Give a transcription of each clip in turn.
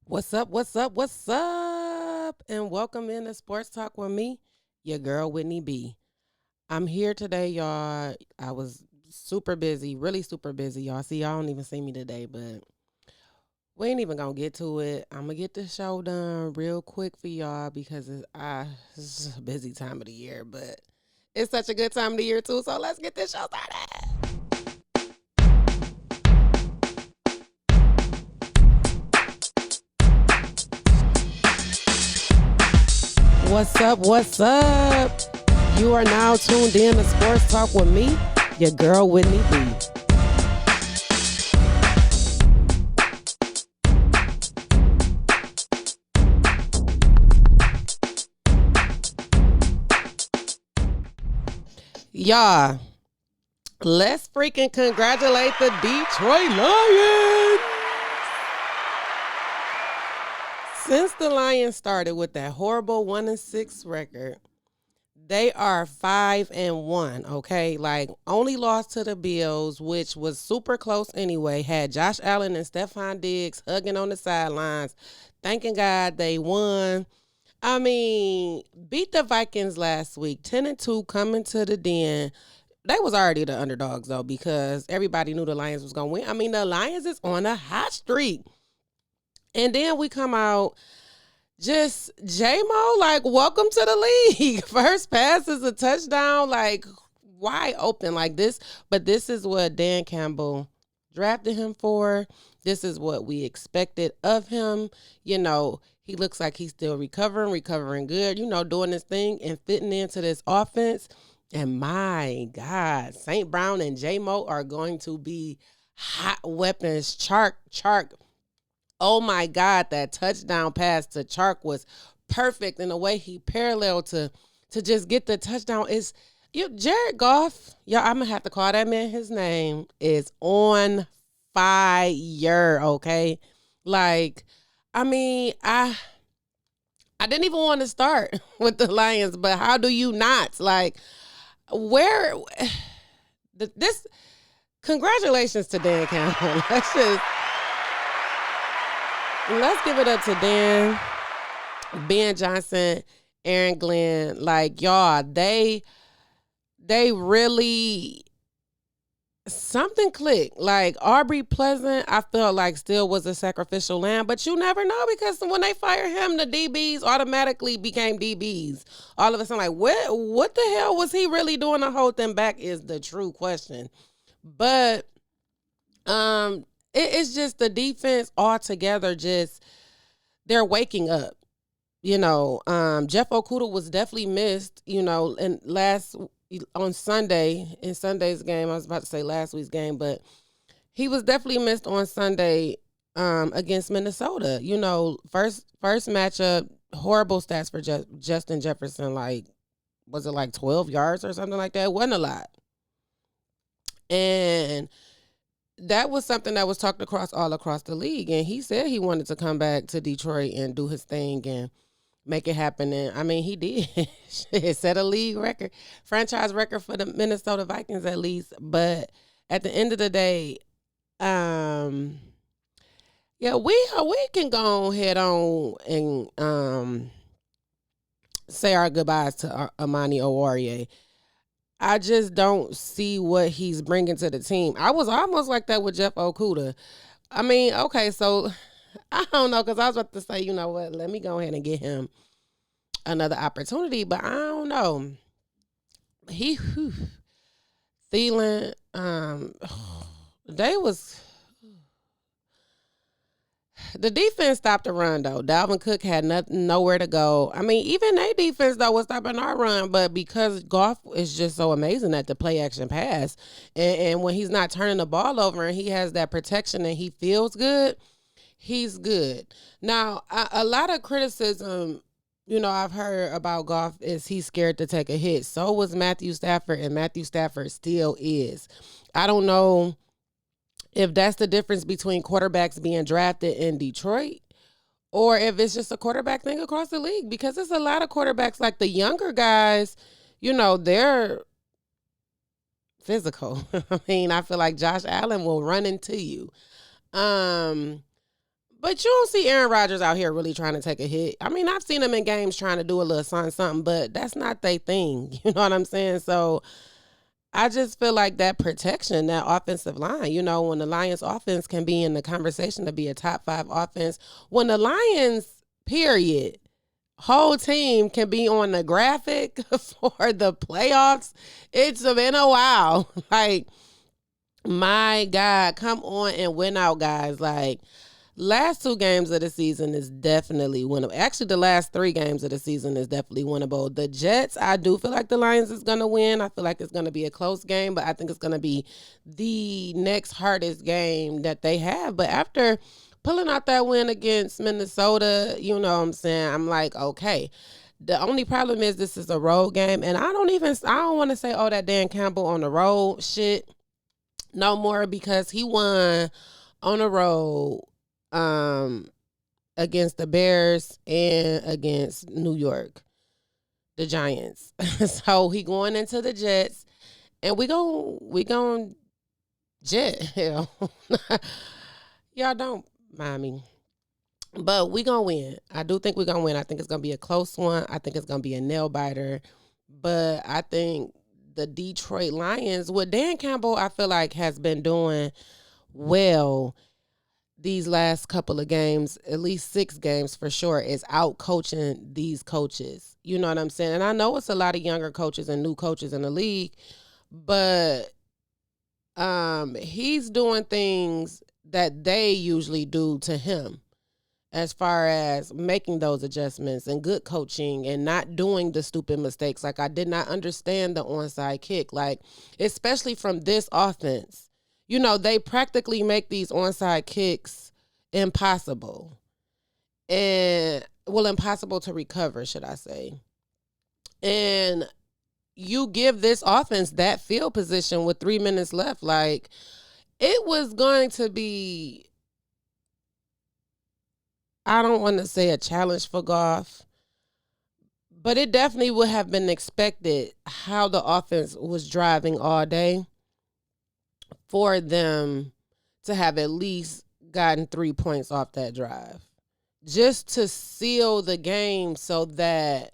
What's up? What's up? What's up? And welcome in to Sports Talk with me, your girl Whitney B. I'm here today, y'all. I was super busy, really super busy, y'all. See, y'all don't even see me today, but we ain't even gonna get to it. I'm gonna get the show done real quick for y'all because it's a busy time of the year, but it's such a good time of the year too. So let's get this show started. What's up? What's up? You are now tuned in to Sports Talk with me, your girl Whitney B. Y'all, let's freaking congratulate the Detroit Lions. Since the Lions started with that horrible 1-6 record, they are 5-1. Okay, like only lost to the Bills, which was super close anyway. Had Josh Allen and Stephon Diggs hugging on the sidelines, thanking God they won. I mean, beat the Vikings last week, 10-2, coming to the Den. They was already the underdogs though because everybody knew the Lions was gonna win. I mean, the Lions is on a hot streak, and then we come out. Just J-Mo, like, welcome to the league. First pass is a touchdown, like, wide open like this. But this is what Dan Campbell drafted him for. This is what we expected of him. He looks like he's still recovering good, doing this thing and fitting into this offense. And my God, St. Brown and J-Mo are going to be hot weapons. Chark. Oh my God, that touchdown pass to Chark was perfect in the way he paralleled to just get the touchdown. Is Jared Goff? Yeah, I'm gonna have to call that man his name. Is on fire. Okay, like I mean, I didn't even want to start with the Lions, but how do you not like where this? Congratulations to Dan Campbell. Let's give it up to Dan, Ben Johnson, Aaron Glenn. Like y'all, they really something clicked. Like Aubrey Pleasant, I felt like still was a sacrificial lamb, but you never know because when they fired him, the DBs automatically became DBs. All of a sudden, like what the hell was he really doing to hold them back is the true question. But it's just the defense altogether. Just they're waking up. Jeff Okuda was definitely missed. And last on Sunday in Sunday's game, I was about to say last week's game, but he was definitely missed on Sunday against Minnesota. First matchup, horrible stats for Justin Jefferson. Like, was it like 12 yards or something like that? It wasn't a lot, and that was something that was talked all across the league. And he said he wanted to come back to Detroit and do his thing and make it happen. And I mean, he did. It set a league record, franchise record for the Minnesota Vikings at least. But at the end of the day, yeah, we can go head on and say our goodbyes to Amani Oruwariye. I just don't see what he's bringing to the team. I was almost like that with Jeff Okuda. I mean, okay, so I don't know because I was about to say, you know what, let me go ahead and get him another opportunity, but I don't know. Thielen, they was the defense stopped the run though. Dalvin Cook had nowhere to go. I mean, even their defense though was stopping our run, but because Goff is just so amazing at the play action pass, and when he's not turning the ball over and he has that protection and he feels good, he's good. Now, a lot of criticism, I've heard about Goff is he's scared to take a hit. So was Matthew Stafford, and Matthew Stafford still is. I don't know if that's the difference between quarterbacks being drafted in Detroit or if it's just a quarterback thing across the league, because there's a lot of quarterbacks like the younger guys, they're physical. I mean, I feel like Josh Allen will run into you. Um, But you don't see Aaron Rodgers out here really trying to take a hit. I mean, I've seen him in games trying to do a little something, but that's not their thing. You know what I'm saying? So I just feel like that protection, that offensive line, when the Lions offense can be in the conversation to be a top 5 offense, when the Lions, period, whole team can be on the graphic for the playoffs, it's been a while. Like, my God, come on and win out, guys. Like, last 2 games of the season is definitely winnable. Actually, the last 3 games of the season is definitely winnable. The Jets, I do feel like the Lions is going to win. I feel like it's going to be a close game, but I think it's going to be the next hardest game that they have. But after pulling out that win against Minnesota, you know what I'm saying? I'm like, okay. The only problem is this is a road game, and I don't want to say, oh, that Dan Campbell on the road shit no more, because he won on the road against the Bears and against New York, the Giants. So he going into the Jets, and we gon' jet hell. Y'all don't mind me. But we gonna win. I do think we're gonna win. I think it's gonna be a close one. I think it's gonna be a nail biter. But I think the Detroit Lions, what Dan Campbell, I feel like, has been doing well these last couple of games, at least 6 games for sure, is out coaching these coaches. You know what I'm saying? And I know it's a lot of younger coaches and new coaches in the league, but he's doing things that they usually do to him, as far as making those adjustments and good coaching and not doing the stupid mistakes. Like, I did not understand the onside kick, like, especially from this offense. They practically make these onside kicks impossible. Impossible to recover, should I say. And you give this offense that field position with 3 minutes left. Like, it was going to be, I don't want to say a challenge for Goff, but it definitely would have been expected how the offense was driving all day for them to have at least gotten 3 points off that drive, just to seal the game so that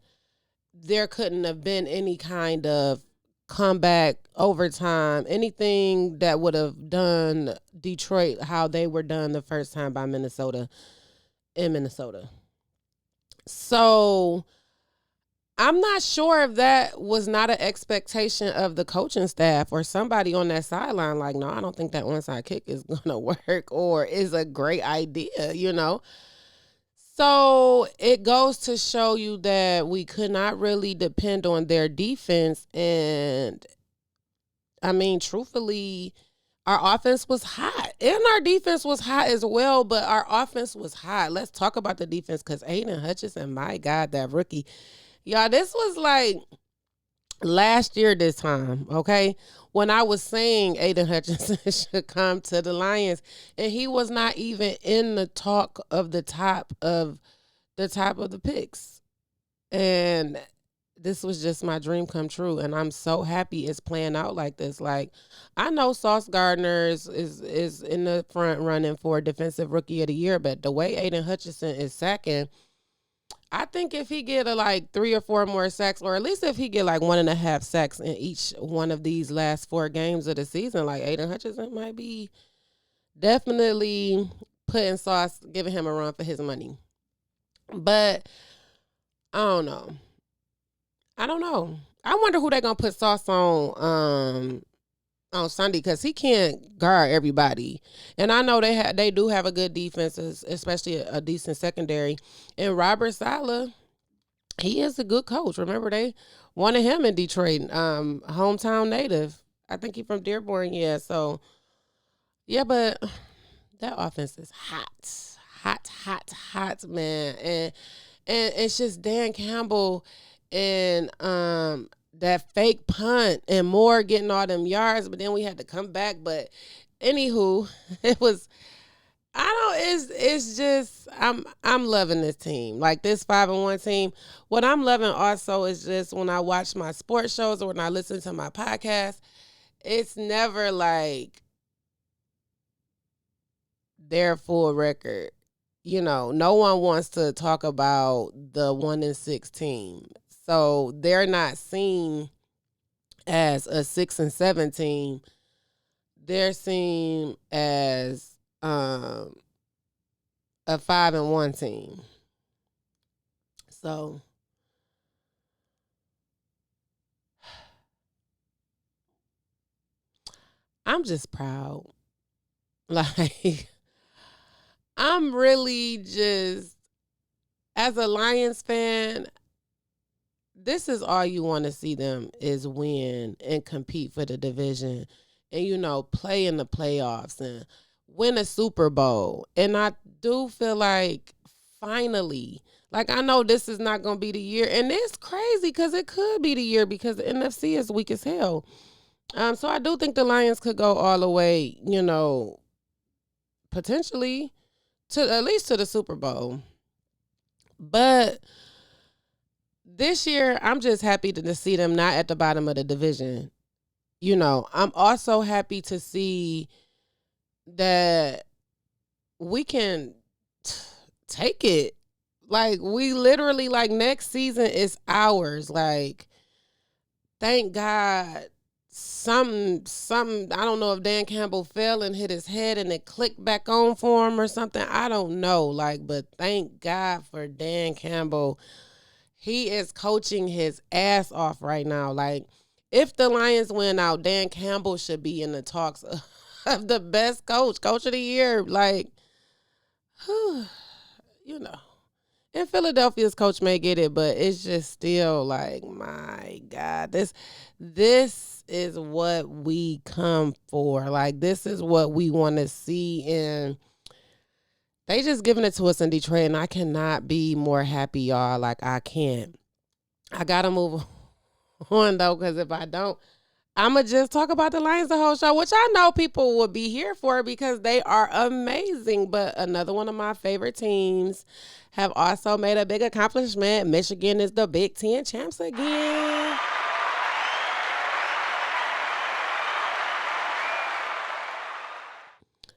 there couldn't have been any kind of comeback, overtime, anything that would have done Detroit how they were done the first time by Minnesota in Minnesota. So I'm not sure if that was not an expectation of the coaching staff or somebody on that sideline. Like, no, I don't think that onside kick is going to work or is a great idea. So it goes to show you that we could not really depend on their defense. And, I mean, truthfully, our offense was hot. And our defense was hot as well, but our offense was hot. Let's talk about the defense, because Aiden Hutchinson, my God, that rookie. Y'all, this was like last year this time, okay? When I was saying Aiden Hutchinson should come to the Lions, and he was not even in the talk of the top of the picks. And this was just my dream come true, and I'm so happy it's playing out like this. Like, I know Sauce Gardner is in the front running for Defensive Rookie of the Year, but the way Aiden Hutchinson is sacking, I think if he get like 3 or 4 more sacks, or at least if he get like 1.5 sacks in each one of these last 4 games of the season, like, Aiden Hutchinson might be definitely putting Sauce, giving him a run for his money. But I don't know. I wonder who they're gonna put Sauce on Sunday, because he can't guard everybody. And I know they do have a good defense, especially a decent secondary. And Robert Saleh, he is a good coach. Remember, they wanted him in Detroit, hometown native. I think he's from Dearborn, yeah. So, yeah, but that offense is hot, man. And it's just Dan Campbell and that fake punt and Moore getting all them yards, but then we had to come back. But anywho, it was, it's just, I'm loving this team. Like, this 5-1 team. What I'm loving also is just when I watch my sports shows or when I listen to my podcast, it's never like their full record. no one wants to talk about the 1-6 team. So they're not seen as a 6-7 team. They're seen as a 5-1 team. So I'm just proud. Like, I'm really just, as a Lions fan, this is all you want to see them is win and compete for the division and, play in the playoffs and win a Super Bowl. And I do feel like finally, like, I know this is not going to be the year. And it's crazy because it could be the year because the NFC is weak as hell. So I do think the Lions could go all the way, potentially to at least to the Super Bowl. But this year, I'm just happy to see them not at the bottom of the division. I'm also happy to see that we can take it. Like, we literally, like, next season is ours. Like, thank God something, I don't know if Dan Campbell fell and hit his head and it clicked back on for him or something. I don't know. Like, but thank God for Dan Campbell. He is coaching his ass off right now. Like, if the Lions win out, Dan Campbell should be in the talks of the best coach of the year. Like, and Philadelphia's coach may get it, but it's just still like, my God, this is what we come for. Like, this is what we want to see. And they just giving it to us in Detroit, and I cannot be more happy, y'all. Like, I can't. I got to move on, though, because if I don't, I'm going to just talk about the Lions the whole show, which I know people will be here for because they are amazing. But another one of my favorite teams have also made a big accomplishment. Michigan is the Big Ten champs again.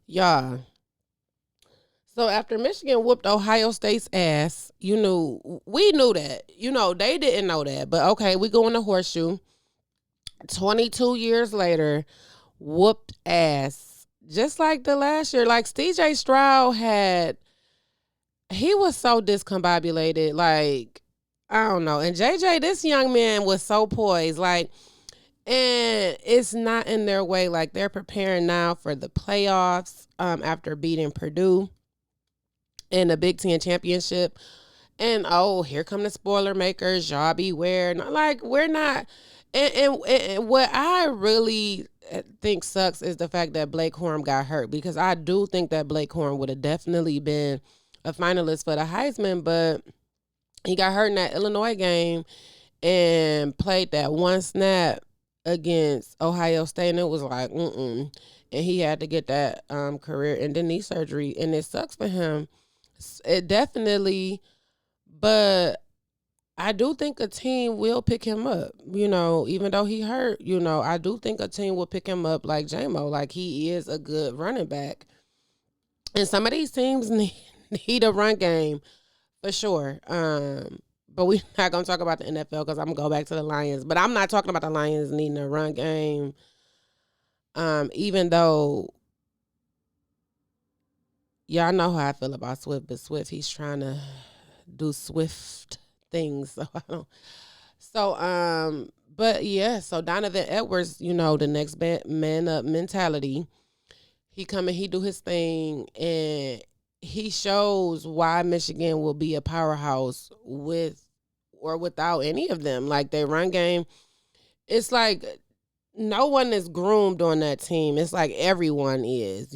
Y'all. So after Michigan whooped Ohio State's ass, we knew that. They didn't know that. But okay, we go in the horseshoe. 22 years later, whooped ass. Just like the last year. Like, CJ Stroud he was so discombobulated. Like, I don't know. And JJ, this young man was so poised. Like, and it's not in their way. Like, they're preparing now for the playoffs after beating Purdue in the Big Ten championship. And here come the spoiler makers, y'all beware. Like, we're not. And what I really think sucks is the fact that Blake Horn got hurt, because I do think that Blake Horn would have definitely been a finalist for the Heisman, but he got hurt in that Illinois game and played that one snap against Ohio State, and it was like, and he had to get that career-ending knee surgery, and it sucks for him. It definitely, but I do think a team will pick him up, even though he hurt, I do think a team will pick him up like J-Mo. Like, he is a good running back. And some of these teams need a run game for sure. But we're not going to talk about the NFL because I'm going to go back to the Lions. But I'm not talking about the Lions needing a run game. Even though y'all know how I feel about Swift, but Swift, he's trying to do Swift things. So I don't. So but yeah. So Donovan Edwards, the next man up mentality. He come and he do his thing, and he shows why Michigan will be a powerhouse with or without any of them. Like, their run game, it's like no one is groomed on that team. It's like everyone is,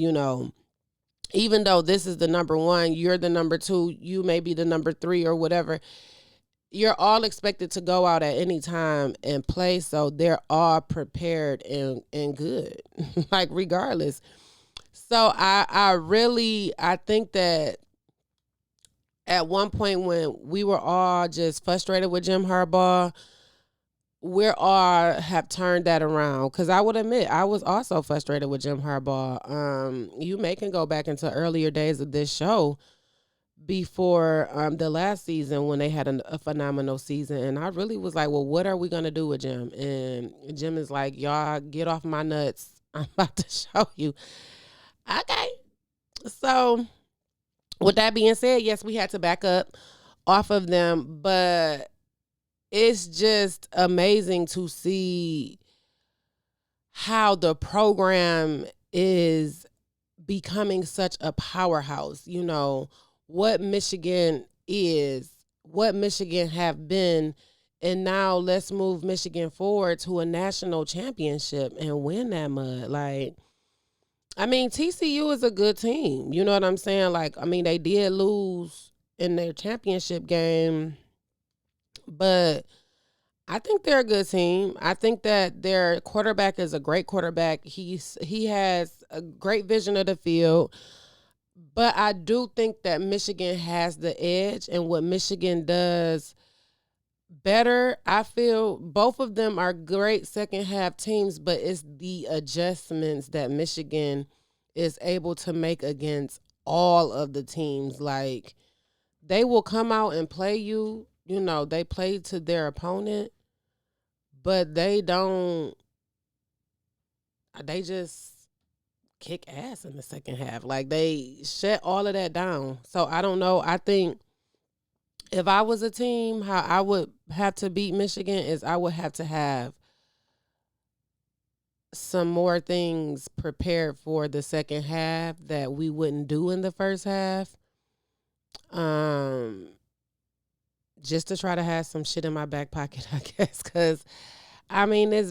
even though this is the number one, you're the number two, you may be the number three or whatever. You're all expected to go out at any time and play. So they're all prepared and good, like, regardless. So I think that at one point when we were all just frustrated with Jim Harbaugh, we're all have turned that around. Because I would admit, I was also frustrated with Jim Harbaugh. You can go back into earlier days of this show. before the last season when they had a phenomenal season. And I really was like, well, what are we going to do with Jim? And Jim is like, y'all get off my nuts. I'm about to show you. Okay. So, with that being said, yes, we had to back up off of them, but it's just amazing to see how the program is becoming such a powerhouse. You know, what Michigan is, what Michigan have been, and now let's move Michigan forward to a national championship and win that mud. Like, I mean, TCU is a good team. You know what I'm saying? Like, I mean, they did lose in their championship game, but I think they're a good team. I think that their quarterback is a great quarterback. He has a great vision of the field. But I do think that Michigan has the edge, and what Michigan does better, I feel both of them are great second half teams, but it's the adjustments that Michigan is able to make against all of the teams. Like, they will come out and play you, you know, they play to their opponent, but they just kick ass in the second half. Like, they shut all of that down. So I don't know. I think if I was a team, how I would have to beat Michigan is I would have to have some more things prepared for the second half that we wouldn't do in the first half. Um, just to try to have some shit in my back pocket, I guess, because I mean they're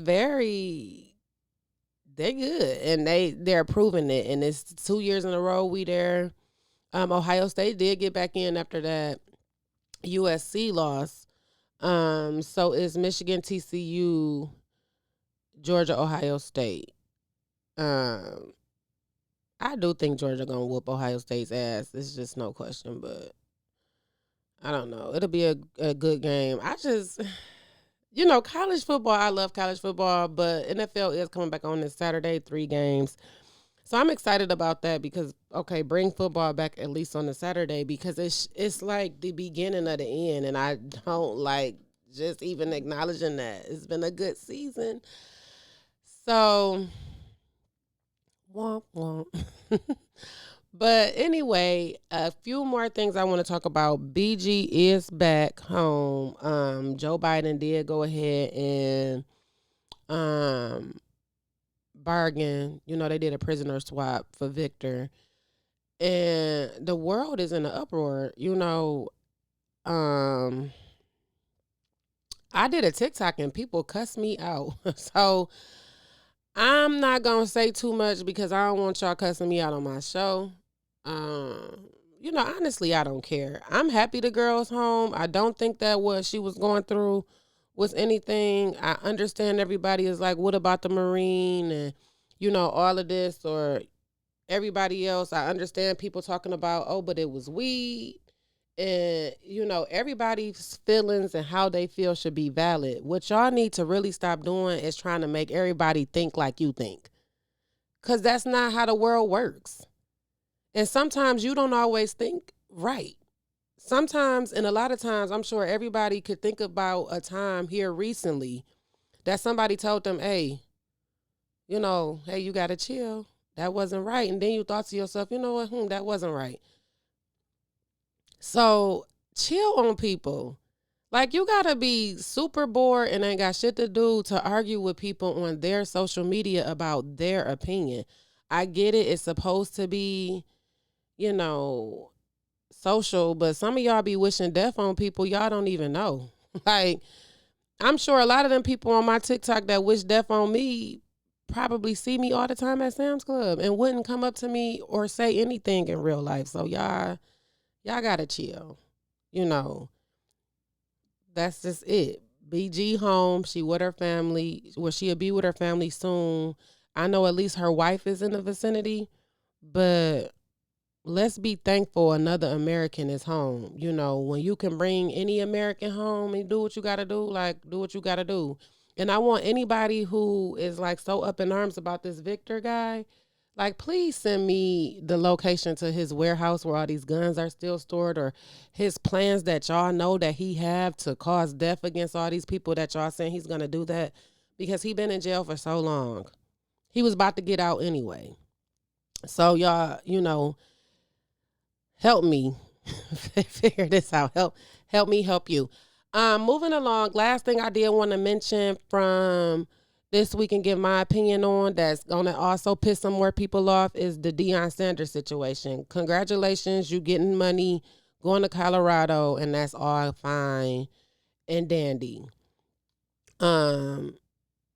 good and they're proving it, and it's 2 years in a row we there. Ohio State did get back in after that USC loss. So it's Michigan, TCU, Georgia, Ohio State. Um, I do think Georgia gonna whoop Ohio State's ass. It's just no question, but I don't know. It'll be a good game. I just, you know, college football. I love college football, but NFL is coming back on this Saturday, 3 games. So I'm excited about that because okay, bring football back at least on the Saturday because it's like the beginning of the end, and I don't like just even acknowledging that it's been a good season. So womp womp. But anyway, a few more things I want to talk about. BG is back home. Joe Biden did go ahead and um bargain. You know, they did a prisoner swap for Victor. And the world is in an uproar. You know, um I did a TikTok and people cuss me out. So I'm not gonna say too much because I don't want y'all cussing me out on my show. Um, you know, honestly, I don't care. I'm happy the girl's home. I don't think that what she was going through was anything. I understand everybody is like, what about the Marine and you know, all of this or everybody else. I understand people talking about, oh, but it was weed. And, you know, everybody's feelings and how they feel should be valid. What y'all need to really stop doing is trying to make everybody think like you think. Because that's not how the world works. And sometimes you don't always think right. Sometimes, and a lot of times, I'm sure everybody could think about a time here recently that somebody told them, hey, you know, hey, you got to chill. That wasn't right. And then you thought to yourself, you know what, that wasn't right. So chill on people. Like, you gotta be super bored and ain't got shit to do to argue with people on their social media about their opinion. I get it. It's supposed to be, you know, social, but some of y'all be wishing death on people y'all don't even know. Like, I'm sure a lot of them people on my TikTok that wish death on me probably see me all the time at Sam's Club and wouldn't come up to me or say anything in real life. So y'all gotta chill. You know, that's just it. BG home. She with her family. Well, she'll be with her family soon. I know at least her wife is in the vicinity, but let's be thankful another American is home. You know, when you can bring any American home and do what you gotta do, like do what you gotta do. And I want anybody who is like so up in arms about this Victor guy, Like, please send me the location to his warehouse where all these guns are still stored, or his plans that y'all know that he have to cause death against all these people that y'all saying he's gonna do that, because he been in jail for so long. He was about to get out anyway. So y'all, help me figure this out. Help me help you. Moving along, last thing I did want to mention from this week and give my opinion on that's gonna also piss some more people off is the Deion Sanders situation. Congratulations, you getting money, going to Colorado, and that's all fine and dandy. Um,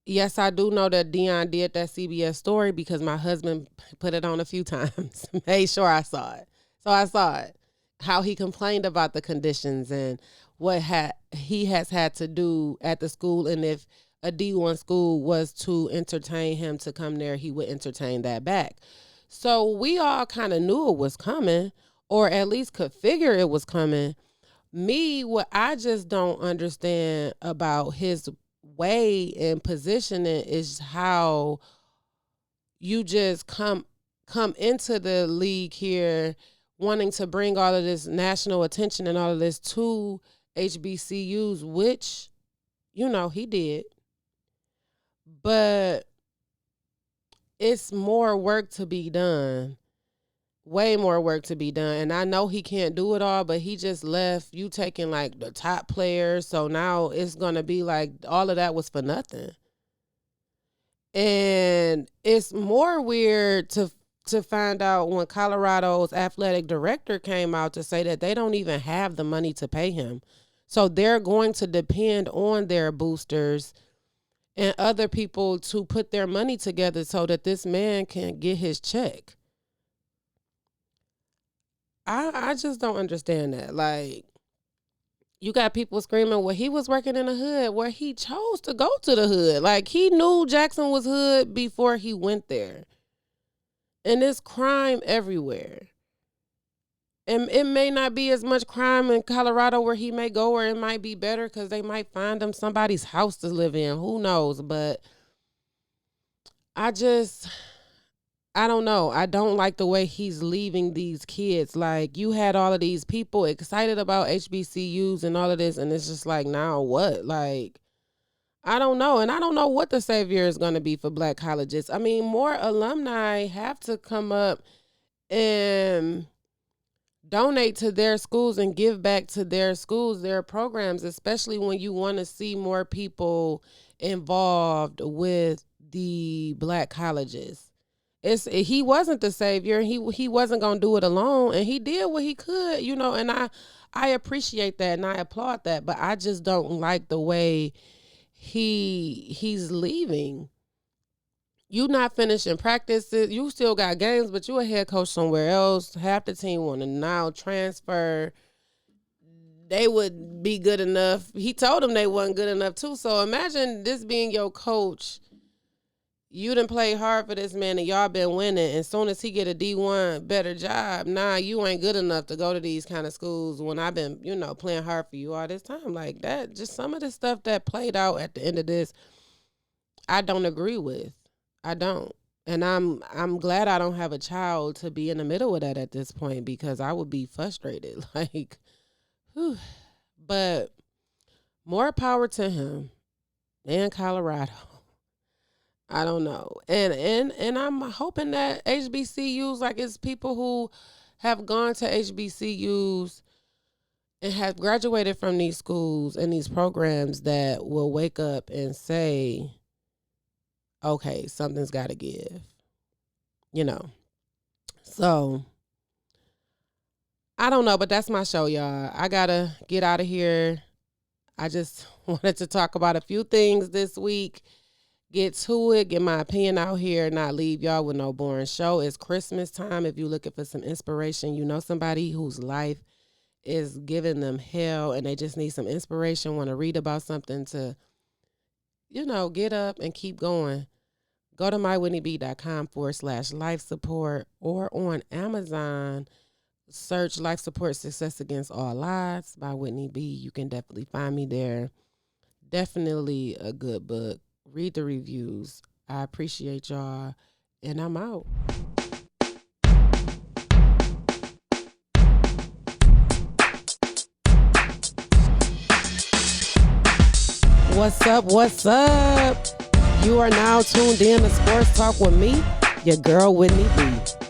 yes, I do know that Deion did that CBS story because my husband put it on a few times. Made sure I saw it. So I saw it. How he complained about the conditions and what he has had to do at the school, and if a D1 school was to entertain him to come there, he would entertain that back. So we all kind of knew it was coming, or at least could figure it was coming. Me, what I just don't understand about his way and positioning is how you just come into the league here wanting to bring all of this national attention and all of this to HBCUs, which, he did. But it's more work to be done. Way more work to be done. And I know he can't do it all, but he just left you taking like the top players. So now it's going to be like all of that was for nothing. And it's more weird to find out when Colorado's athletic director came out to say that they don't even have the money to pay him. So they're going to depend on their boosters and other people to put their money together so that this man can get his check. I just don't understand that. Like, you got people screaming, well, he was working in the hood, where he chose to go to the hood. Like, he knew Jackson was hood before he went there. And there's crime everywhere. And it may not be as much crime in Colorado where he may go, or it might be better because they might find him somebody's house to live in. Who knows? But I don't know. I don't like the way he's leaving these kids. Like, you had all of these people excited about HBCUs and all of this, and it's just like, now what? Like, I don't know. And I don't know what the savior is going to be for black colleges. I mean, more alumni have to come up and donate to their schools and give back to their schools, their programs, especially when you want to see more people involved with the black colleges. He wasn't the savior. He wasn't gonna do it alone, and he did what he could, and I appreciate that and I applaud that, but I just don't like the way he's leaving. You not finishing practices. You still got games, but you a head coach somewhere else. Half the team want to now transfer. They would be good enough. He told them they wasn't good enough too. So imagine this being your coach. You done play hard for this man and y'all been winning. As soon as he get a D1 better job, nah, you ain't good enough to go to these kind of schools when I've been, playing hard for you all this time. Like that, just some of the stuff that played out at the end of this, I don't agree with. I don't. And I'm glad I don't have a child to be in the middle of that at this point, because I would be frustrated. Like, whew. But more power to him and Colorado. I don't know. And I'm hoping that HBCUs, like, it's people who have gone to HBCUs and have graduated from these schools and these programs that will wake up and say, okay, something's got to give, So, I don't know, but that's my show, y'all. I got to get out of here. I just wanted to talk about a few things this week. Get to it, get my opinion out here, not leave y'all with no boring show. It's Christmas time. If you're looking for some inspiration, somebody whose life is giving them hell and they just need some inspiration, want to read about something to, get up and keep going. Go to mywhitneyb.com/life support, or on Amazon, search Life Support Success Against All Odds by Whitney B. You can definitely find me there. Definitely a good book. Read the reviews. I appreciate y'all, and I'm out. What's up? What's up? You are now tuned in to Sports Talk with me, your girl Whitney B.